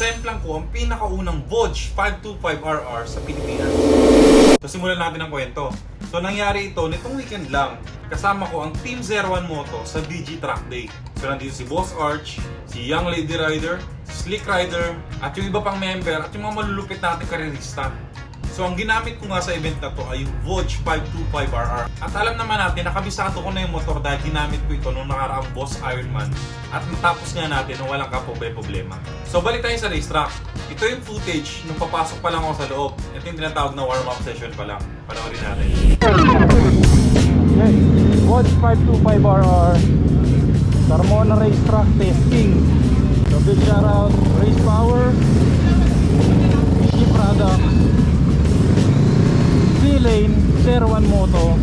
Nasemplang ko ang pinakaunang Vodge 525RR sa Pilipinas. So simulan natin ang kwento. So nangyari ito nitong weekend lang. Kasama ko ang Team 01 Moto sa BG Track Day. So nandito si Boss Arch, si Young Lady Rider, si Slick Rider, at yung iba pang member at yung mga malulupit nating karerista. So ang ginamit ko nga sa event na to ay yung Vodge 525RR. At alam naman natin, nakabisado ko na yung motor dahil ginamit ko ito nung nakaraang Boss Ironman. At natapos nga natin nung walang problema. So balik tayo sa racetrack. Ito yung footage nung papasok pa lang ako sa loob. Ito yung tinatawag na warm-up session pa lang. Panoorin natin. Okay, Vodge 525RR Carmona Racetrack Testing. So big shoutout Race Power, Ship Product, C-Lane, 01 Moto.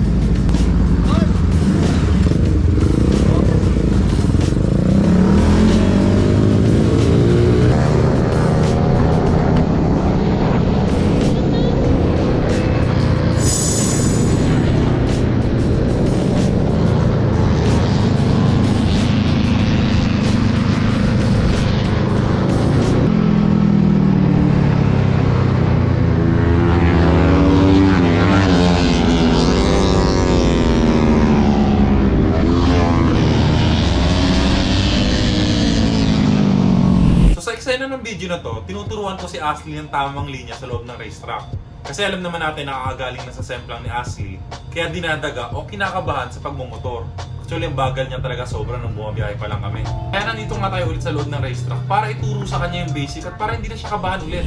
Ng video na to, tinuturuan ko si Ashley ng tamang linya sa loob ng racetrack. Kasi alam naman natin nakakagaling na sa semplang ni Ashley, kaya dinadaga o kinakabahan sa pagmumotor. Actually, ang bagal niya talaga sobra nung bumabiyahe pa lang kami. Kaya nandito nga tayo ulit sa loob ng racetrack para ituro sa kanya yung basic at para hindi na siya kabahan ulit.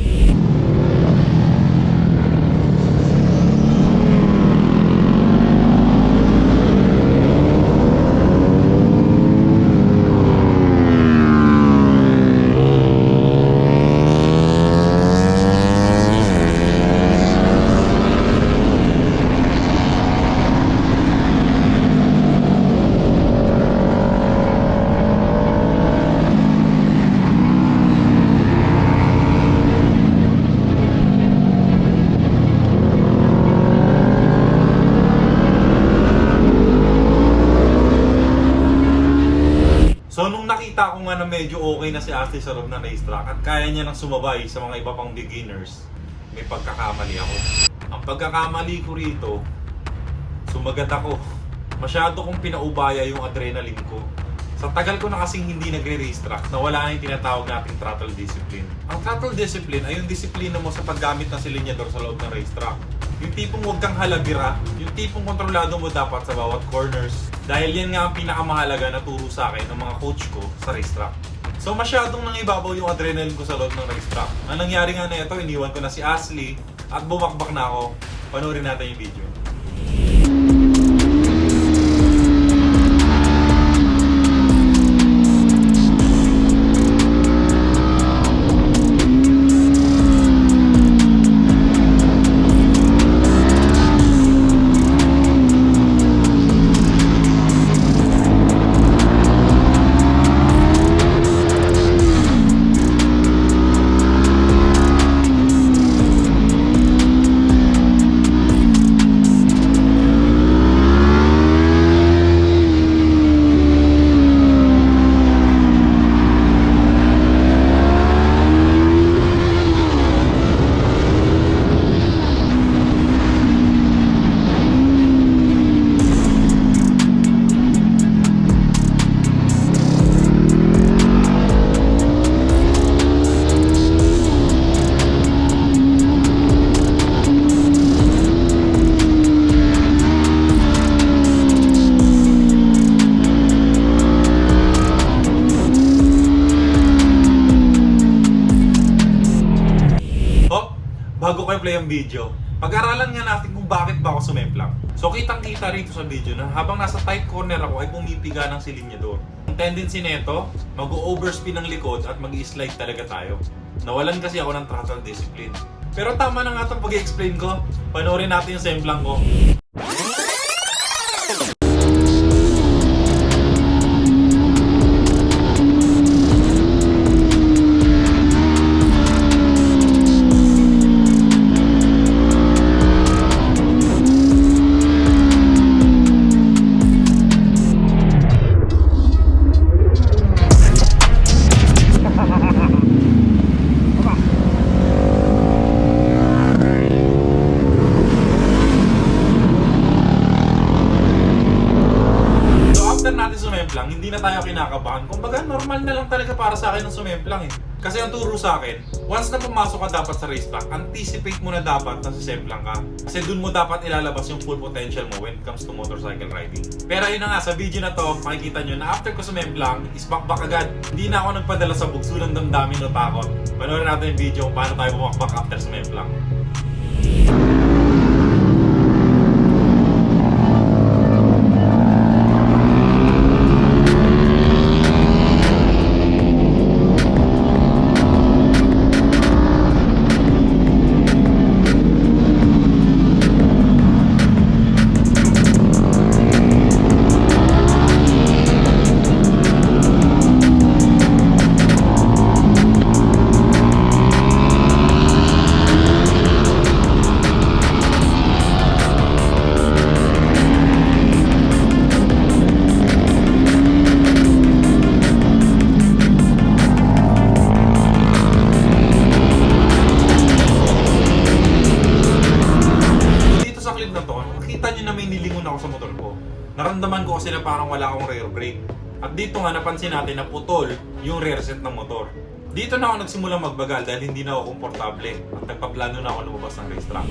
So nung nakita ko nga na medyo okay na si Ashley sa loob ng racetrack at kaya niya nang sumabay sa mga iba pang beginners, may pagkakamali ako. Ang pagkakamali ko rito, sumagat ako. Masyado kong pinaubaya yung adrenaline ko. Sa tagal ko na kasing hindi nagre-racetrack, nawala na yung tinatawag nating throttle discipline. Ang throttle discipline ay yung disiplina mo sa paggamit ng silinyador sa loob ng racetrack. Yung tipong huwag kang halabira, yung tipong kontrolado mo dapat sa bawat corners. Dahil yan nga ang pinakamahalaga na turo sa akin ng mga coach ko sa racetrack. So masyadong nangibabaw yung adrenaline ko sa loob ng racetrack. Ang nangyari nga na ito, iniwan ko na si Ashley at bumakbak na ako. Panoorin natin yung video. Bago ko i-play ang video, pag-aralan nga natin kung bakit ba ako sumemplang. So kitang-kita rito sa video na habang nasa tight corner ako ay pumipiga ng silinyador. Ang tendency nito, mag-overspin ang likod at mag-slide talaga tayo. Nawalan kasi ako ng throttle discipline. Pero tama na nga itong pag-explain ko. Panoorin natin yung semplang ko. para sa akin ng sumemplang eh. Kasi ang turo sa akin, once na pumasok ka dapat sa racetrack, anticipate mo na dapat na sisemplang ka. Kasi dun mo dapat ilalabas yung full potential mo when it comes to motorcycle riding. Pero yun na nga, sa video na to, makikita nyo na after ko sumemplang, is back agad. Hindi na ako nagpadala sa bugso ng damdamin o takot. Panoorin natin yung video kung paano tayo bumakbak after sumemplang. Nakita nyo na may nilingon ako sa motor ko. Naramdaman ko kasi na parang wala akong rear brake. At dito nga napansin natin na putol yung rear set ng motor. Dito na ako nagsimulang magbagal dahil hindi na ako komportable at nagpaplano na ako lumabas ng racetrack.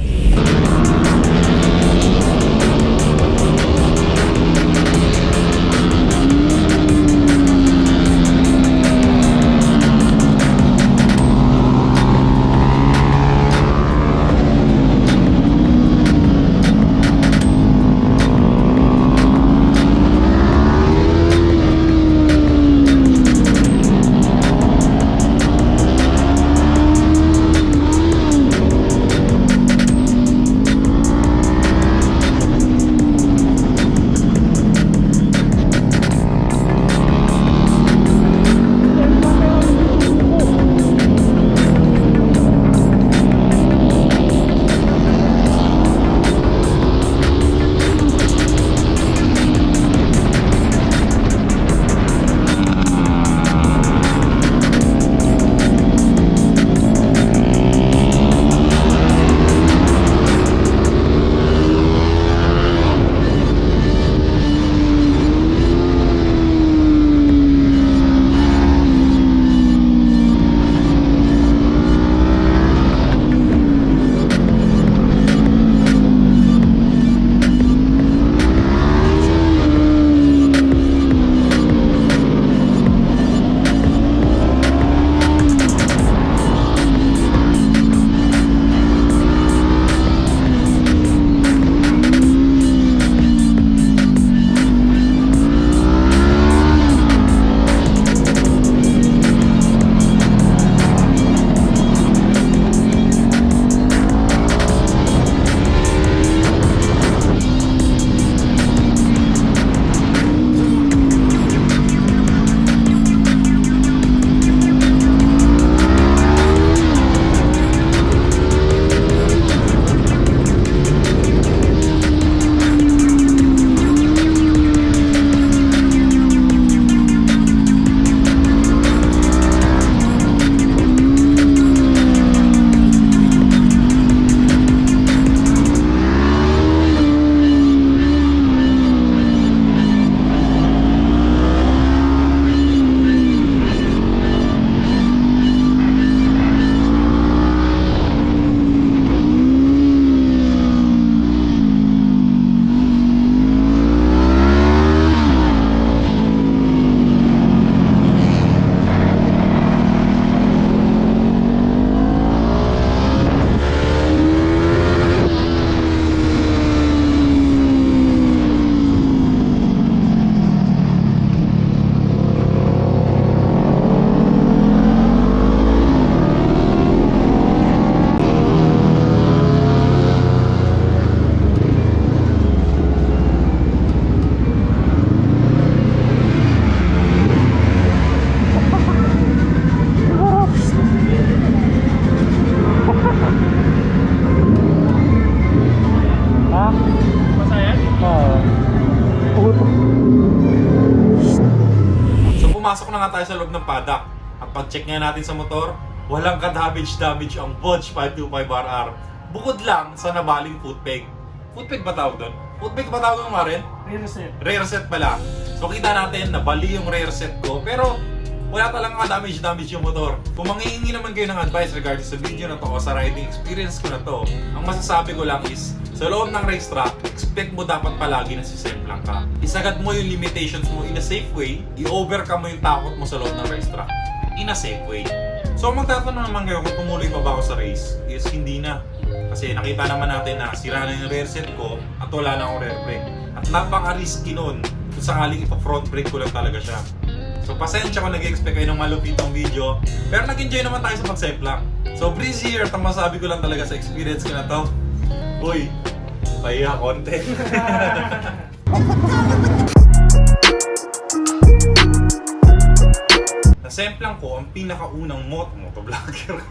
Pumasok na nga tayo sa loob ng paddock. At pag-check nga natin sa motor, walang ka-damage ang Bodge 525RR. Bukod lang sa nabaling foot peg. Foot peg ba tawag doon? Foot peg ba tawag doon, Maren? Rear set. Rear set pala. So kita natin, nabali yung rear set ko. Pero wala talagang ka-damage yung motor. Kung manghihingi naman kayo ng advice regarding sa video na to o sa riding experience ko na to, ang masasabi ko lang is, sa loob ng racetrack, expect mo dapat palagi na sisemplang ka. Isagad mo yung limitations mo in a safe way, i-overcome mo yung takot mo sa loob ng racetrack in a safe way. So magtatanong naman kayo kung tumuloy pa ba ako sa race, is hindi na. Kasi nakita naman natin na sira na yung rear set ko at wala na akong rear brake. At napaka-risky nun kung sakaling ipa-front brake ko lang talaga siya. So pasensya kung nag-expect kayo ng malupitong video, pero nag-enjoy naman tayo sa pagsemplang. So breezy here at ang masabi ko lang talaga sa experience ko na to, uy, pahiya konti. Nasemplang ko ang pinakaunang motovlogger.